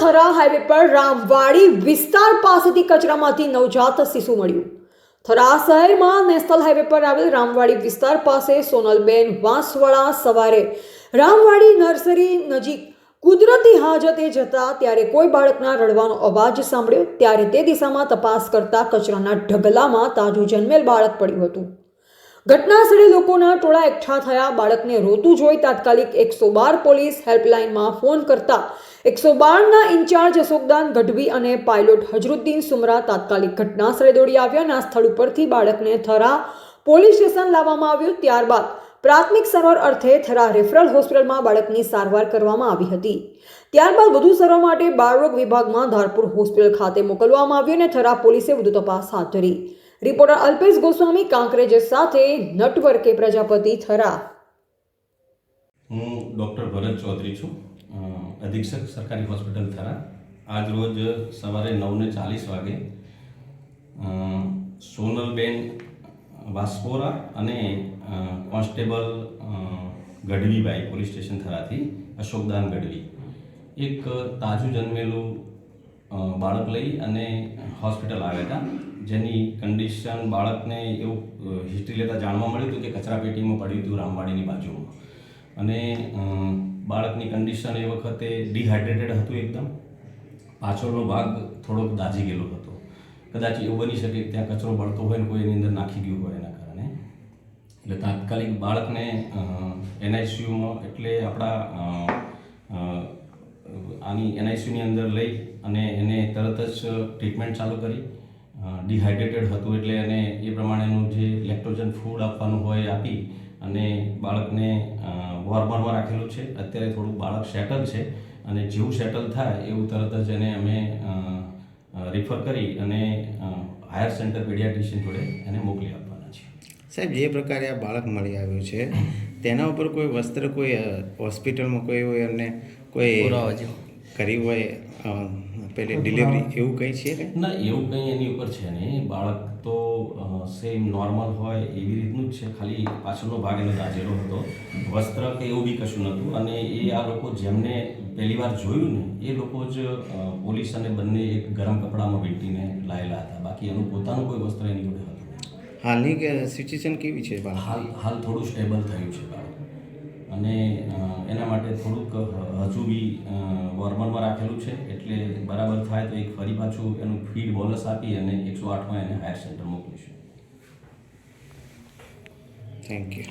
Thara highway પર રામવાડી વિસ્તાર પાસેથી કચરામાંથી નવજાત શિશુ મળ્યું। થરા શહેરમાં નેશનલ હાઈવે પર આવેલ રામવાડી વિસ્તાર પાસે સોનલબેન વાંસવાળા સવારે રામવાડી નર્સરી નજીક કુદરતી હાજતે જતા ત્યારે કોઈ બાળકના રડવાનો અવાજ સાંભળ્યો। ત્યારે તે દિશામાં તપાસ કરતા કચરાના ઢગલામાં તાજું જન્મેલ બાળક પડ્યું હતું। ઘટના સ્થળે લોકોના ટોળા એકઠા થયા। બાળકને રોતું જોઈ તાત્કાલિક 112 પોલીસ હેલ્પલાઇનમાં ફોન કરતા 112ના ઇન્ચાર્જ અશોકદાન ગઢવી અને પાયલોટ હજરુદ્દીન સુમરા તાત્કાલિક ઘટના સ્થળે દોડી આવ્યા। આ સ્થળ ઉપરથી બાળકને થરા પોલીસ સ્ટેશન લાવવામાં આવ્યું। ત્યારબાદ પ્રાથમિક સારવાર અર્થે થરા રેફરલ હોસ્પિટલમાં બાળકની સારવાર કરવામાં આવી હતી। ત્યારબાદ વધુ સારવાર માટે બાળરોગ વિભાગમાં ધારપુર હોસ્પિટલ ખાતે મોકલવામાં આવ્યું અને થરા પોલીસે વધુ તપાસ હાથ ધરી। રિપોર્ટર અલ્પેશ ગોસ્વામી કાંકરેજ સાથે નટવર્કે પ્રજાપતિ થરા। હું ડૉક્ટર ભરત ચૌધરી છું, અધિક્ષક સરકારી હોસ્પિટલ થરા। આજ રોજ સવારે 9:40 વાગે સોનલબેન વાસપોરા અને constable Gadhvibhai police station થરાથી અશોકદાન Gadhvi એક તાજું જન્મેલું બાળક લઈ અને હોસ્પિટલ આવ્યા હતા, જેની કન્ડિશન બાળકને એવું હિસ્ટ્રી લેતા જાણવા મળ્યું હતું કે કચરાપેટીમાં પડ્યું હતું રામવાડીની બાજુમાં, અને બાળકની કન્ડિશન એ વખતે ડિહાઇડ્રેટેડ હતું એકદમ, પાછળનો ભાગ થોડોક દાઝી ગયેલો હતો। કદાચ એવું બની શકે કે ત્યાં કચરો બળતો હોય ને કોઈ એની અંદર નાખી ગયું હોય એના કારણે, એટલે તાત્કાલિક બાળકને એનઆઈસીયુમાં એટલે આપણા આની એનઆઈસીયુની અંદર લઈ અને એને તરત જ ટ્રીટમેન્ટ ચાલુ કરી। ડિહાઇડ્રેટેડ હતું એટલે એને એ પ્રમાણેનું જે લેક્ટોજન ફૂડ આપવાનું હોય આપી અને બાળકને વોર્મરમાં રાખેલું છે। અત્યારે થોડુંક બાળક સેટલ છે અને જેવું સેટલ થાય એવું તરત જ એને અમે રિફર કરી અને હાયર સેન્ટર પીડિયાટ્રિશિયન જોડે એને મોકલી આપવાના છે। સાહેબ, જે પ્રકારે આ બાળક મળી આવ્યું છે તેના ઉપર કોઈ વસ્ત્ર કોઈ હોસ્પિટલમાં કોઈ હોય એમને કોઈ કર્યું હોય પહેલે ડિલિવરી એવું કંઈ છે કે ના? એવું કંઈ એની ઉપર છે નહીં। બાળક તો સેમ નોર્મલ હોય એવી રીતનું જ છે, ખાલી પાછળનો ભાગ એનો દાઝેલો હતો, વસ્ત્ર કે એવું બી કશું નહોતું। અને એ આ લોકો જેમને પહેલી વાર જોયું ને એ લોકો જ પોલીસ અને બંને એક ગરમ કપડામાં વીંટીને લાયેલા હતા, બાકી એનું પોતાનું કોઈ વસ્ત્ર એની જોડે હતું। હાલની સિચ્યુએશન કેવી છે બાળક? હાલ થોડું સ્ટેબલ થયું છે બાળક, અને એના માટે થોડુંક હજુ બી વોર્મરમાં રાખેલું છે, એટલે બરાબર થાય તો એક ફરી પાછું એનું ફીડ બોલસ આપી અને 108માં એને હાયર સેન્ટર મોકલીશું। Thank you.